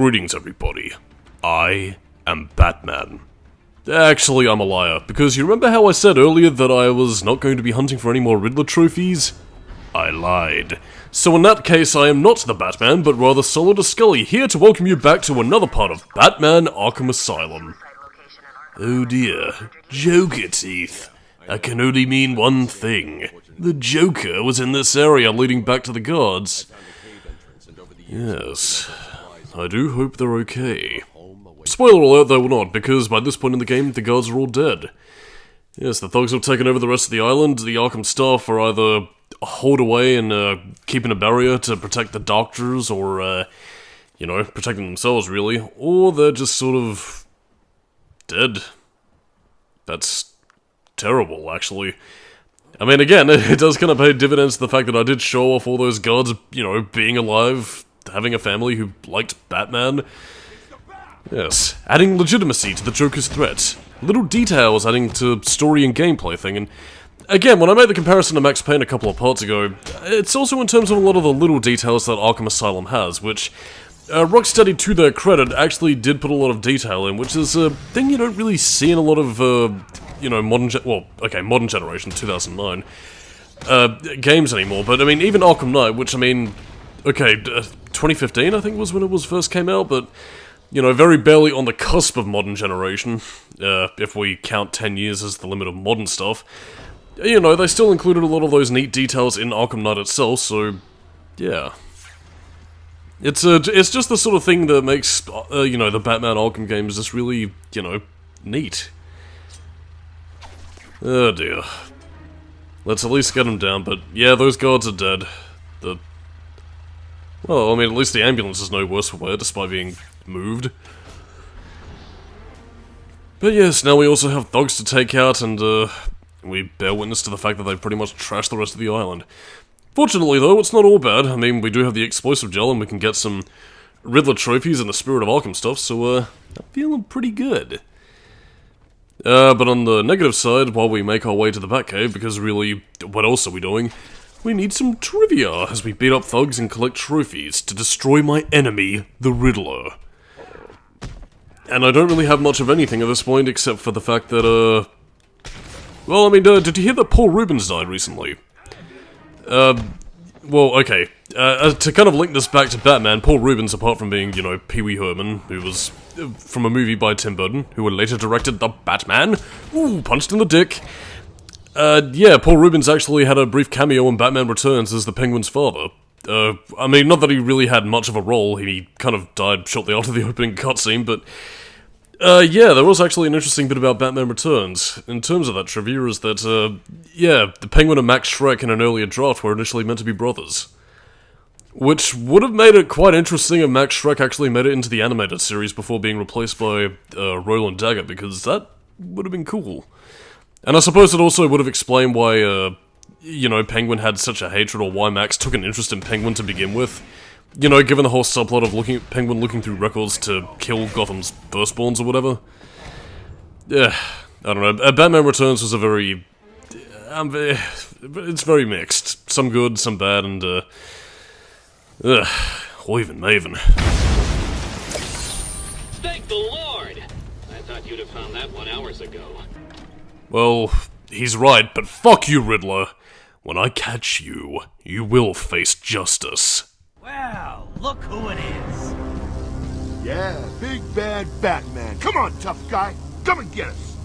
Greetings, everybody. I am Batman. Actually, I'm a liar, because you remember how I said earlier that I was not going to be hunting for any more Riddler trophies? I lied. So in that case, I am not the Batman, but rather Solidus-Skully, here to welcome you back to another part of Batman Arkham Asylum. Oh dear, Joker teeth. That can only mean one thing. The Joker was in this area leading back to the guards. Yes, I do hope they're okay. Spoiler alert, they were not, because by this point in the game, the guards are all dead. Yes, the thugs have taken over the rest of the island. The Arkham staff are either holed away and keeping a barrier to protect the doctors, or, protecting themselves, really. Or they're just sort of dead. That's terrible, actually. I mean, again, it does kind of pay dividends to the fact that I did show off all those guards, being alive, having a family who liked Batman. Yes, adding legitimacy to the Joker's threat. Little details adding to story and gameplay thing, and again, when I made the comparison to Max Payne a couple of parts ago, it's also in terms of a lot of the little details that Arkham Asylum has, which Rocksteady, to their credit, actually did put a lot of detail in, which is a thing you don't really see in a lot of, modern generation, 2009, games anymore, but I mean, even Arkham Knight, which, 2015 I think was when it first came out, but, very barely on the cusp of modern generation, if we count 10 years as the limit of modern stuff. They still included a lot of those neat details in Arkham Knight itself, so, yeah. It's just the sort of thing that makes, the Batman Arkham games just really, neat. Oh dear. Let's at least get them down, but yeah, those guards are dead. At least the ambulance is no worse for wear, despite being moved. But yes, now we also have thugs to take out, and we bear witness to the fact that they've pretty much trashed the rest of the island. Fortunately, though, it's not all bad. I mean, we do have the explosive gel, and we can get some Riddler trophies and the Spirit of Arkham stuff, so, I'm feeling pretty good. But on the negative side, while we make our way to the Batcave, because really, what else are we doing? We need some trivia as we beat up thugs and collect trophies to destroy my enemy, the Riddler. And I don't really have much of anything at this point, except for the fact that, did you hear that Paul Reubens died recently? To kind of link this back to Batman, Paul Reubens, apart from being, Pee Wee Herman, who was from a movie by Tim Burton, who later directed The Batman, ooh, punched in the dick. Paul Reubens actually had a brief cameo in Batman Returns as the Penguin's father. Not that he really had much of a role, he kind of died shortly after the opening cutscene, but there was actually an interesting bit about Batman Returns. In terms of that trivia is that, the Penguin and Max Schreck in an earlier draft were initially meant to be brothers. Which would have made it quite interesting if Max Schreck actually made it into the animated series before being replaced by Roland Dagger, because that would have been cool. And I suppose it also would have explained why, Penguin had such a hatred, or why Max took an interest in Penguin to begin with. Given the whole subplot of Penguin looking through records to kill Gotham's firstborns or whatever. Yeah, I don't know. Batman Returns was a very... it's very mixed. Some good, some bad, and, Oiven Maven. Thank the Lord! I thought you'd have found that 1 hour ago. Well, he's right, but fuck you, Riddler. When I catch you, you will face justice. Wow, look who it is. Yeah, big bad Batman. Come on, tough guy. Come and get us.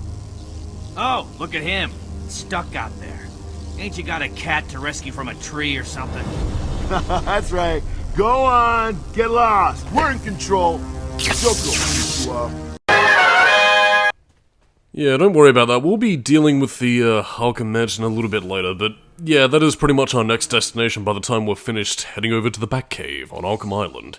Oh, look at him. Stuck out there. Ain't you got a cat to rescue from a tree or something? That's right. Go on, get lost. We're in control. Joker will pick you up. Yeah, don't worry about that. We'll be dealing with the Arkham Mansion a little bit later, but yeah, that is pretty much our next destination by the time we're finished heading over to the Batcave on Arkham Island.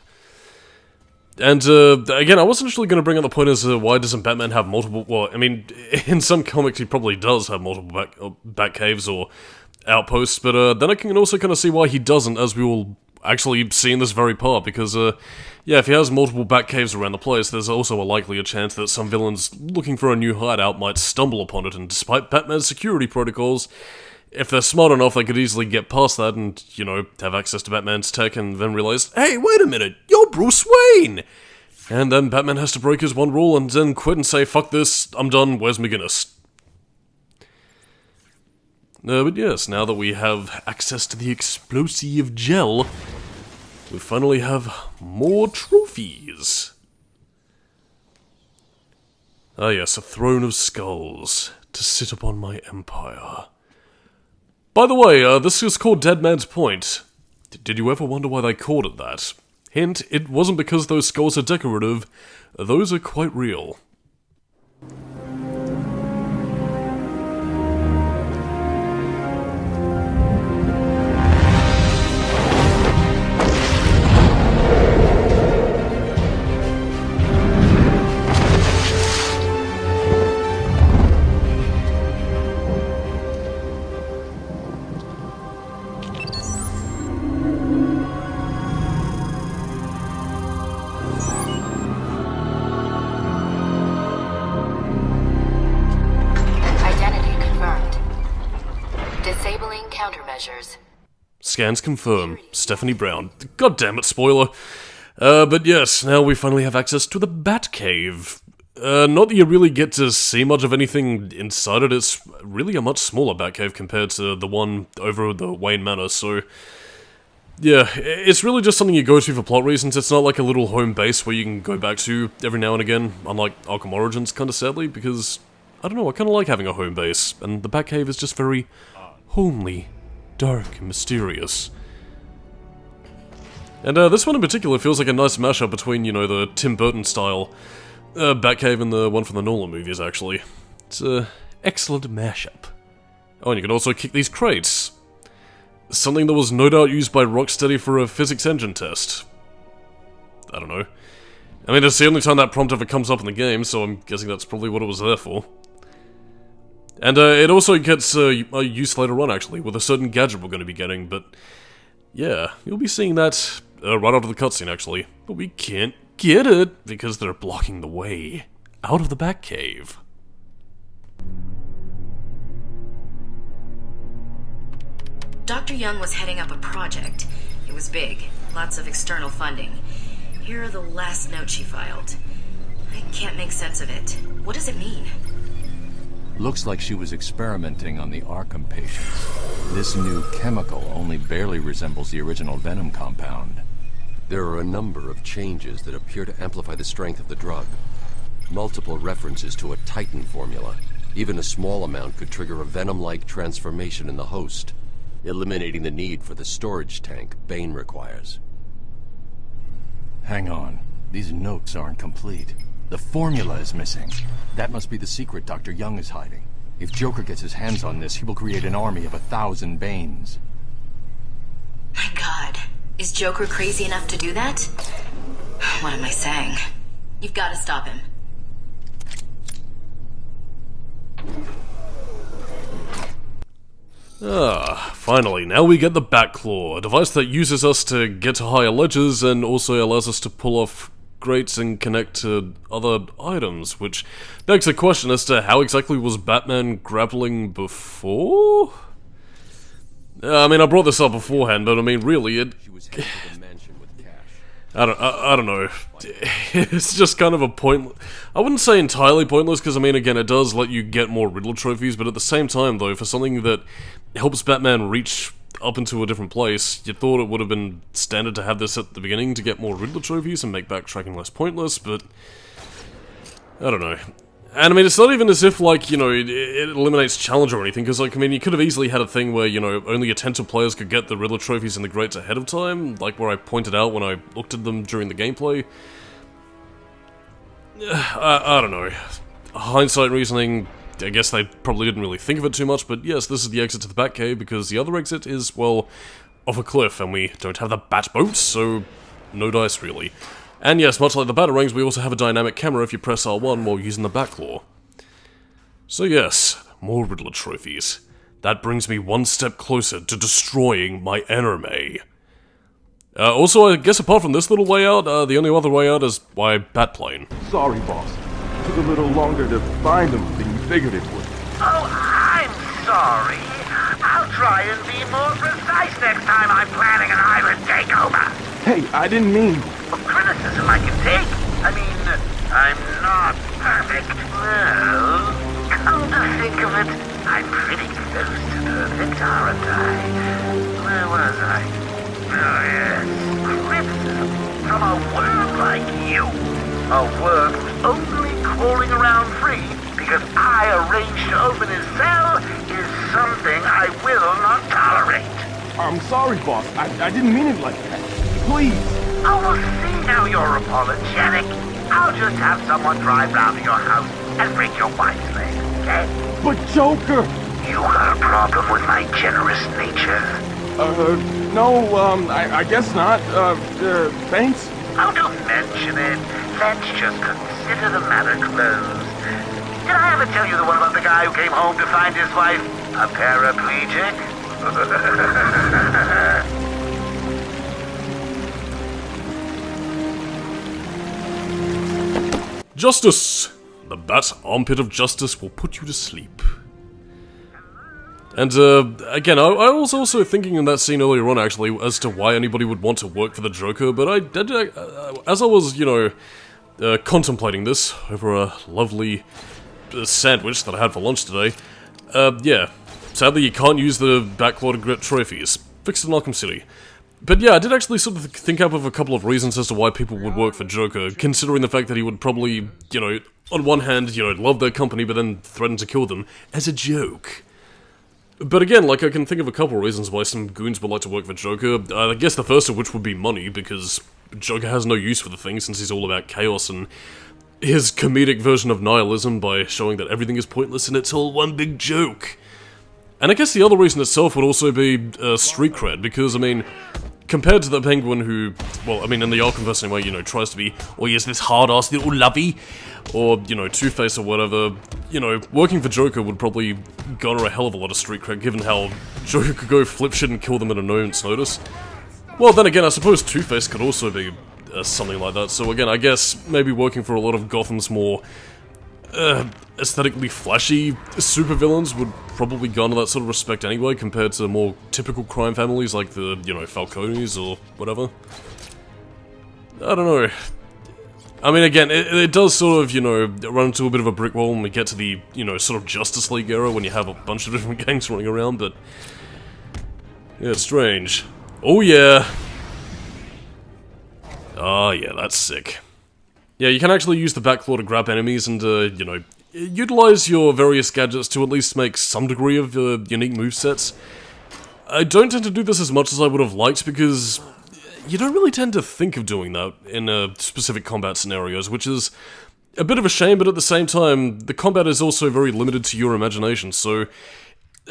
And, again, I was initially going to bring up the point as why doesn't Batman have multiple... Well, in some comics he probably does have multiple Batcaves or outposts, but then I can also kind of see why he doesn't, as we will actually see in this very part, because, if he has multiple Batcaves around the place, there's also a likelier chance that some villains looking for a new hideout might stumble upon it, and despite Batman's security protocols, if they're smart enough, they could easily get past that and, have access to Batman's tech and then realize, hey, wait a minute, you're Bruce Wayne! And then Batman has to break his one rule and then quit and say, fuck this, I'm done, where's McGinnis? But yes, now that we have access to the explosive gel, we finally have more trophies. Ah yes, a throne of skulls to sit upon my empire. By the way, this is called Dead Man's Point. Did you ever wonder why they called it that? Hint, it wasn't because those skulls are decorative, those are quite real. Countermeasures. Scans confirm. Stephanie Brown. God damn it, spoiler. But yes, now we finally have access to the Batcave. Not that you really get to see much of anything inside it, it's really a much smaller Batcave compared to the one over the Wayne Manor, so... yeah, it's really just something you go to for plot reasons. It's not like a little home base where you can go back to every now and again, unlike Arkham Origins, kinda sadly, because... I don't know, I kinda like having a home base, and the Batcave is just very... homely, dark, and mysterious. And this one in particular feels like a nice mashup between, you know, the Tim Burton style Batcave and the one from the Nolan movies, actually. It's an excellent mashup. Oh, and you can also kick these crates. Something that was no doubt used by Rocksteady for a physics engine test. I don't know. I mean, it's the only time that prompt ever comes up in the game, so I'm guessing that's probably what it was there for. And it also gets use later on, actually, with a certain gadget we're going to be getting, but... yeah, you'll be seeing that right out of the cutscene, actually. But we can't get it, because they're blocking the way out of the Batcave. Dr. Young was heading up a project. It was big, lots of external funding. Here are the last notes she filed. I can't make sense of it. What does it mean? Looks like she was experimenting on the Arkham patients. This new chemical only barely resembles the original venom compound. There are a number of changes that appear to amplify the strength of the drug. Multiple references to a Titan formula. Even a small amount could trigger a venom-like transformation in the host, eliminating the need for the storage tank Bane requires. Hang on. These notes aren't complete. The formula is missing. That must be the secret Dr. Young is hiding. If Joker gets his hands on this, he will create an army of 1,000 Banes. My God. Is Joker crazy enough to do that? What am I saying? You've got to stop him. Ah, finally, now we get the Batclaw, a device that uses us to get to higher ledges and also allows us to pull off grates and connect to other items, which begs the question as to how exactly was Batman grappling before? I mean, I brought this up beforehand, but I mean, really, it... I don't know. It's just kind of a point. I wouldn't say entirely pointless, because I mean, again, it does let you get more Riddler trophies, but at the same time, though, for something that helps Batman reach up into a different place, you thought it would have been standard to have this at the beginning to get more Riddler trophies and make backtracking less pointless, but... I don't know. And I mean, it's not even as if, like, you know, it eliminates challenge or anything, because, like, I mean, you could have easily had a thing where, you know, only attentive players could get the Riddler trophies and the Greats ahead of time, like where I pointed out when I looked at them during the gameplay. I don't know. Hindsight reasoning, I guess they probably didn't really think of it too much, but yes, this is the exit to the Batcave, because the other exit is, well, off a cliff, and we don't have the Batboat, so no dice, really. And yes, much like the Batarangs, we also have a dynamic camera if you press R1 while using the Batclaw. So yes, more Riddler trophies. That brings me one step closer to destroying my enemy. Also, I guess apart from this little way out, the only other way out is by Batplane. Sorry, boss. Took a little longer to find them than you figured it would. Oh, I'm sorry. I'll try and be more precise next time I'm planning an island takeover. Hey, I didn't mean... A criticism I can take. I mean, I'm not perfect. Well, come to think of it, I'm pretty close to perfect, aren't I? Where was I? Oh, yes. Criticism from a worm like you. A worm who's only crawling around free because I arranged to open his cell is something I will not tolerate. I'm sorry, boss. I didn't mean it like that. Please. Oh, we'll see now you're apologetic. I'll just have someone drive round to your house and break your wife's leg, okay? But Joker! You got a problem with my generous nature? No, I guess not. Thanks? Oh, don't mention it. Let's just consider the matter closed. Did I ever tell you the one about the guy who came home to find his wife a paraplegic? Justice! The Bat Armpit of Justice will put you to sleep. And, again, I was also thinking in that scene earlier on, actually, as to why anybody would want to work for the Joker, but as I was, you know, contemplating this over a lovely sandwich that I had for lunch today, yeah, sadly you can't use the Batclaw to get trophies. Fixed in Arkham City. But yeah, I did actually sort of think up of a couple of reasons as to why people would work for Joker, considering the fact that he would probably, you know, on one hand, you know, love their company, but then threaten to kill them as a joke. But again, like, I can think of a couple of reasons why some goons would like to work for Joker. I guess the first of which would be money, because Joker has no use for the thing since he's all about chaos and his comedic version of nihilism by showing that everything is pointless and it's all one big joke. And I guess the other reason itself would also be street cred, because, I mean, compared to the Penguin who, well, I mean, in the Arkhamverse anyway, you know, tries to be, oh, he is this hard-ass little lovey, or, you know, Two-Face or whatever, you know, working for Joker would probably garner a hell of a lot of street cred, given how Joker could go flip shit and kill them at a moment's notice. Well, then again, I suppose Two-Face could also be something like that, so again, I guess maybe working for a lot of Gotham's more aesthetically flashy supervillains would probably garner that sort of respect anyway, compared to more typical crime families like the, you know, Falcones or whatever. I don't know. I mean, again, it does sort of, you know, run into a bit of a brick wall when we get to the, you know, sort of Justice League era when you have a bunch of different gangs running around, but yeah, it's strange. Oh yeah! Ah, yeah, that's sick. Yeah, you can actually use the Batclaw to grab enemies and, you know, utilize your various gadgets to at least make some degree of unique movesets. I don't tend to do this as much as I would have liked because you don't really tend to think of doing that in specific combat scenarios, which is a bit of a shame, but at the same time, the combat is also very limited to your imagination, so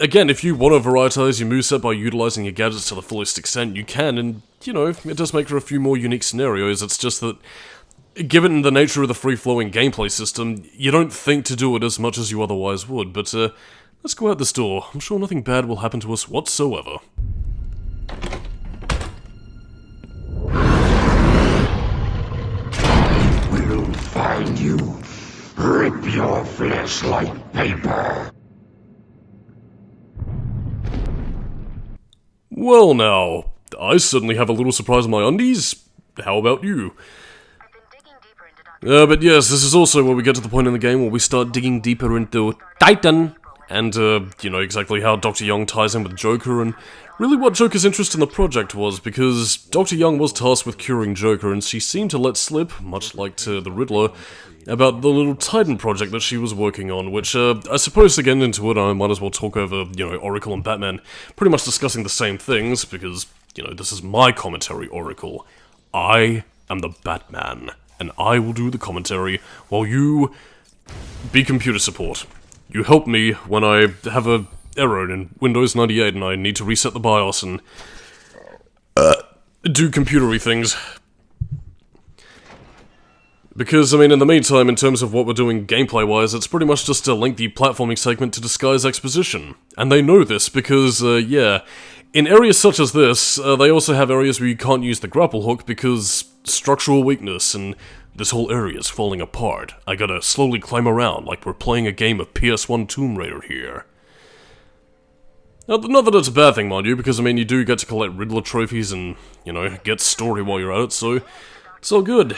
again, if you want to varietize your moveset by utilizing your gadgets to the fullest extent, you can, and, you know, it does make for a few more unique scenarios. It's just that, given the nature of the free-flowing gameplay system, you don't think to do it as much as you otherwise would, but, let's go out this door. I'm sure nothing bad will happen to us whatsoever. We'll find you. Rip your flesh like paper. Well now, I certainly have a little surprise in my undies. How about you? But yes, this is also where we get to the point in the game where we start digging deeper into Titan, and, you know, exactly how Dr. Young ties in with Joker, and really what Joker's interest in the project was, because Dr. Young was tasked with curing Joker, and she seemed to let slip, much like to the Riddler, about the little Titan project that she was working on, which, I suppose to get into it, I might as well talk over, you know, Oracle and Batman pretty much discussing the same things, because, you know, this is my commentary, Oracle. I am the Batman, and I will do the commentary while you be computer support. You help me when I have a error in Windows 98 and I need to reset the BIOS and do computery things. Because, I mean, in the meantime, in terms of what we're doing gameplay-wise, it's pretty much just a lengthy platforming segment to disguise exposition. And they know this because, yeah, in areas such as this, they also have areas where you can't use the grapple hook because structural weakness, and this whole area is falling apart. I gotta slowly climb around like we're playing a game of PS1 Tomb Raider here. Not that it's a bad thing, mind you, because, I mean, you do get to collect Riddler trophies and, you know, get story while you're at it, so it's all good.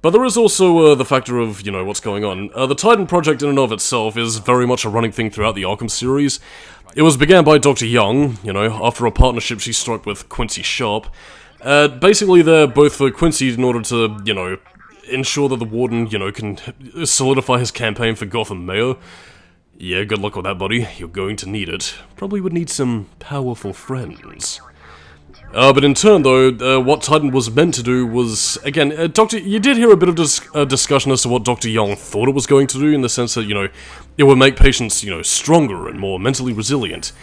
But there is also the factor of, what's going on. The Titan project in and of itself is very much a running thing throughout the Arkham series. It was began by Dr. Young, after a partnership she struck with Quincy Sharp. Basically, they're both for Quincy in order to, ensure that the Warden, can solidify his campaign for Gotham Mayor. Yeah, good luck with that, buddy. You're going to need it. Probably would need some powerful friends. But in turn, though, what Titan was meant to do was, again, you did hear a bit of discussion as to what Dr. Young thought it was going to do, in the sense that, it would make patients, stronger and more mentally resilient.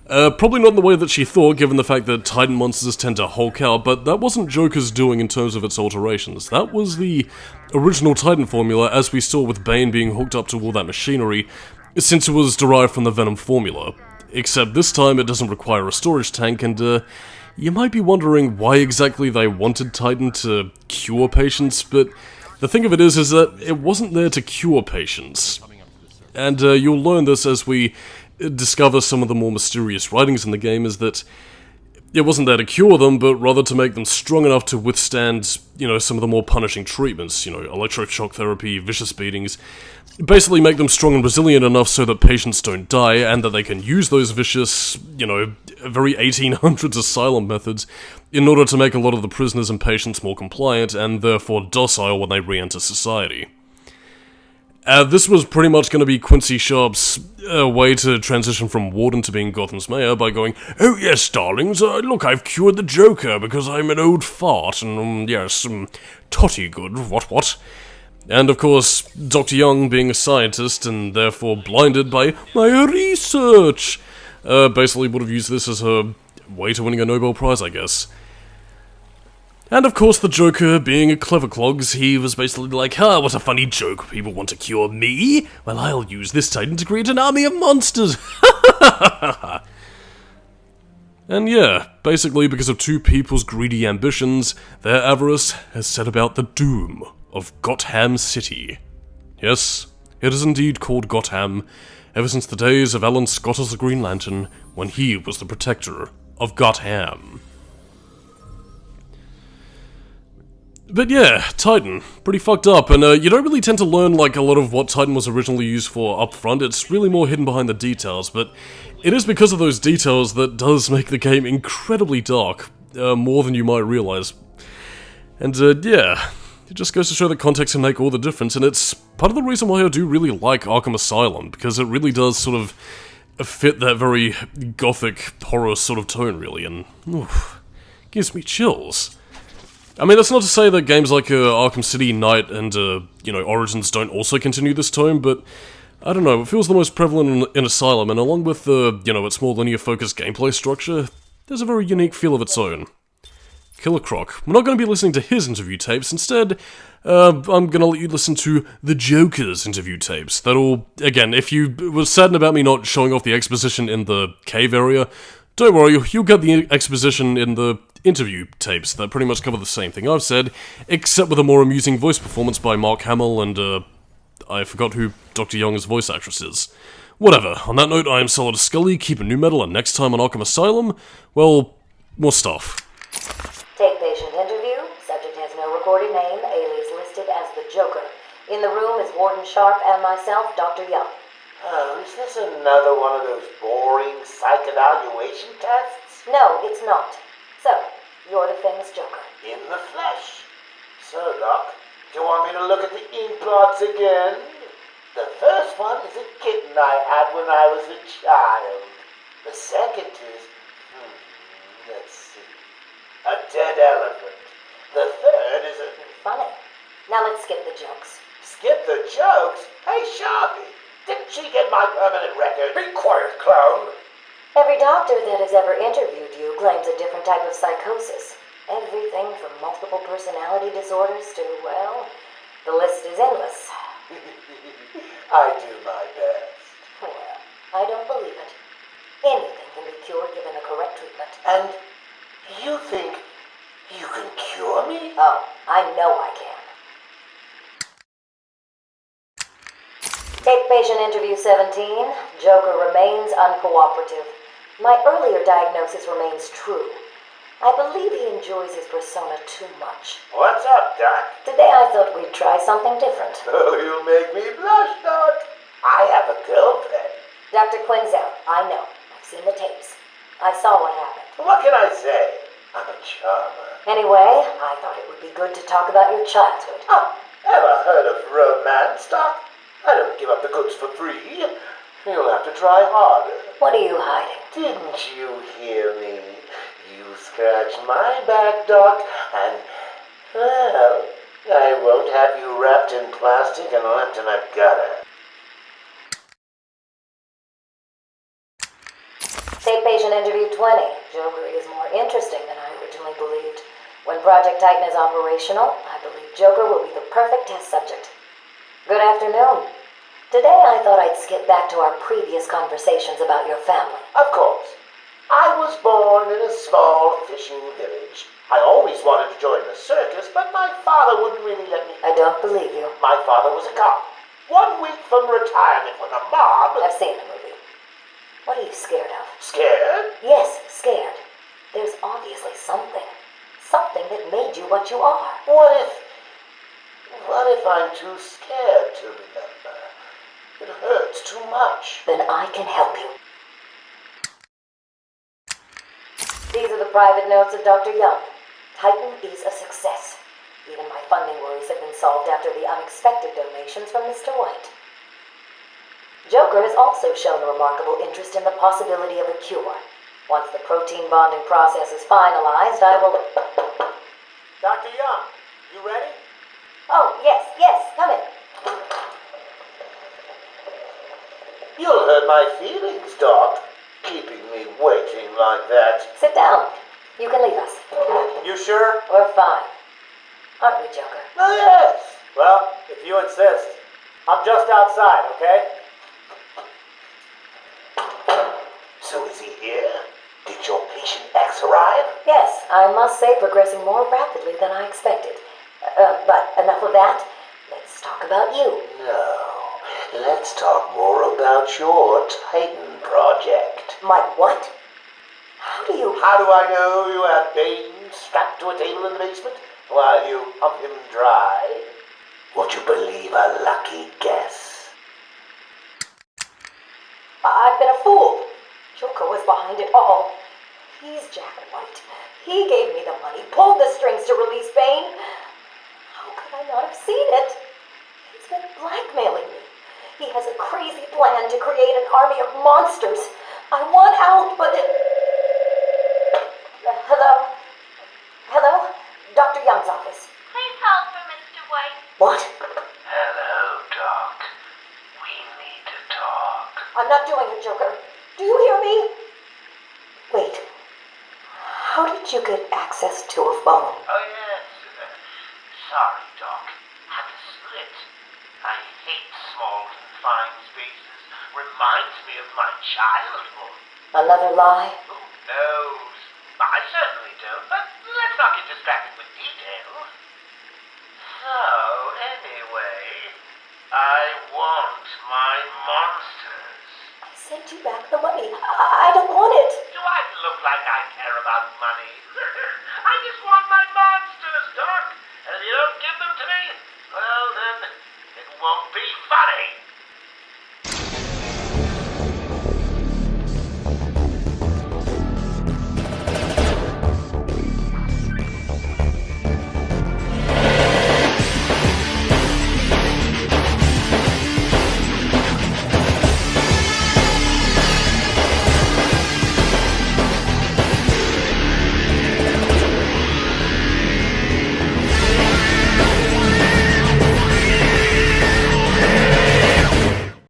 Probably not in the way that she thought, given the fact that Titan monsters tend to hulk out, but that wasn't Joker's doing in terms of its alterations. That was the original Titan formula, as we saw with Bane being hooked up to all that machinery, since it was derived from the Venom formula. Except this time it doesn't require a storage tank, and, you might be wondering why exactly they wanted Titan to cure patients, but the thing of it is that it wasn't there to cure patients. And you'll learn this as we discover some of the more mysterious writings in the game, is that it wasn't there to cure them, but rather to make them strong enough to withstand, some of the more punishing treatments, electroshock therapy, vicious beatings. Basically make them strong and resilient enough so that patients don't die, and that they can use those vicious, very 1800s asylum methods in order to make a lot of the prisoners and patients more compliant, and therefore docile when they re-enter society. This was pretty much going to be Quincy Sharp's way to transition from Warden to being Gotham's mayor by going, "Oh yes, darlings, look, I've cured the Joker because I'm an old fart, and yes, totty good, what? And of course, Dr. Young, being a scientist and therefore blinded by my research, basically would have used this as her way to winning a Nobel Prize, I guess. And of course, the Joker, being a clever clogs, he was basically like, what a funny joke, people want to cure me? Well, I'll use this Titan to create an army of monsters! And yeah, basically because of two people's greedy ambitions, their avarice has set about the doom of Gotham City. Yes, it is indeed called Gotham, ever since the days of Alan Scott as the Green Lantern, when he was the protector of Gotham. But yeah, Titan, pretty fucked up, and you don't really tend to learn like a lot of what Titan was originally used for up front. It's really more hidden behind the details, but it is because of those details that does make the game incredibly dark, more than you might realize. And yeah, it just goes to show that context can make all the difference, and it's part of the reason why I do really like Arkham Asylum, because it really does sort of fit that very gothic horror sort of tone, really, and gives me chills. I mean, that's not to say that games like Arkham City, Knight, and, Origins don't also continue this tone, but I don't know, it feels the most prevalent in Asylum, and along with its more linear-focused gameplay structure, there's a very unique feel of its own. Killer Croc. We're not going to be listening to his interview tapes, instead, I'm going to let you listen to the Joker's interview tapes. That'll, again, if you were saddened about me not showing off the exposition in the cave area, don't worry, you'll get the exposition in the interview tapes that pretty much cover the same thing I've said, except with a more amusing voice performance by Mark Hamill and, I forgot who Dr. Young's voice actress is. Whatever, on that note, I am Solidus-Skully, keeping new metal, and next time on Arkham Asylum, well, more stuff. Take patient interview. Subject has no recorded name, alias listed as the Joker. In the room is Warden Sharp and myself, Dr. Young. Oh, is this another one of those boring psych evaluation tests? No, it's not. So, you're the famous Joker. In the flesh. So, Doc, do you want me to look at the ink blots again? The first one is a kitten I had when I was a child. The second is, let's see, a dead elephant. The third is a... Funny. Now let's skip the jokes. Skip the jokes? Hey, Sharpie, didn't she get my permanent record? Be quiet, clown. Every doctor that has ever interviewed you claims a different type of psychosis. Everything from multiple personality disorders to, well, the list is endless. I do my best. Well, I don't believe it. Anything can be cured given the correct treatment. And you think you can cure me? Oh, I know I can. Take patient interview 17. Joker remains uncooperative. My earlier diagnosis remains true. I believe he enjoys his persona too much. What's up, Doc? Today I thought we'd try something different. Oh, you make me blush, Doc. I have a girlfriend. Dr. Quinzel, I know. I've seen the tapes. I saw what happened. What can I say? I'm a charmer. Anyway, I thought it would be good to talk about your childhood. Oh, ever heard of romance, Doc? I don't give up the goods for free. You'll have to try harder. What are you hiding? Didn't you hear me? You scratch my back, Doc, and, well, I won't have you wrapped in plastic and left in a gutter. State patient interview 20. Joker is more interesting than I originally believed. When Project Titan is operational, I believe Joker will be the perfect test subject. Good afternoon. Today I thought I'd skip back to our previous conversations about your family. Of course. I was born in a small fishing village. I always wanted to join the circus, but my father wouldn't really let me. I don't believe you. My father was a cop. 1 week from retirement when the mob... I've seen the movie. What are you scared of? Scared? Yes, scared. There's obviously something. Something that made you what you are. What if I'm too scared to remember? It hurts too much. Then I can help you. These are the private notes of Dr. Young. Titan is a success. Even my funding worries have been solved after the unexpected donations from Mr. White. Joker has also shown a remarkable interest in the possibility of a cure. Once the protein bonding process is finalized, I will... Dr. Young, you ready? Oh, yes, come in. You'll hurt my feelings, Doc, keeping me waiting like that. Sit down. You can leave us. You sure? We're fine. Aren't we, Joker? Oh, yes. Well, if you insist. I'm just outside, okay? So is he here? Did your patient X arrive? Yes, I must say progressing more rapidly than I expected. But enough of that. Let's talk about you. No. Let's talk more about your Titan project. My what? How do I know you have Bane strapped to a table in the basement while you pump him dry? Would you believe a lucky guess? I've been a fool. Joker was behind it all. He's Jack White. He gave me the money, pulled the strings to release Bane. How could I not have seen it? He's been blackmailing me. He has a crazy plan to create an army of monsters. I want out, but... Hello? Dr. Young's office. Please hold for Mr. White. What? Hello, Doc. We need to talk. I'm not doing it, Joker. Do you hear me? Wait. How did you get access to a phone? Oh, yes. Sorry, Doc. Had to slip. I hate small, confined spaces. Reminds me of my childhood. Another lie? Who knows? I certainly don't, but let's not get distracted with details. So, anyway, I want my monsters. I sent you back the money. I don't want it. Do I look like I care about money? I just want my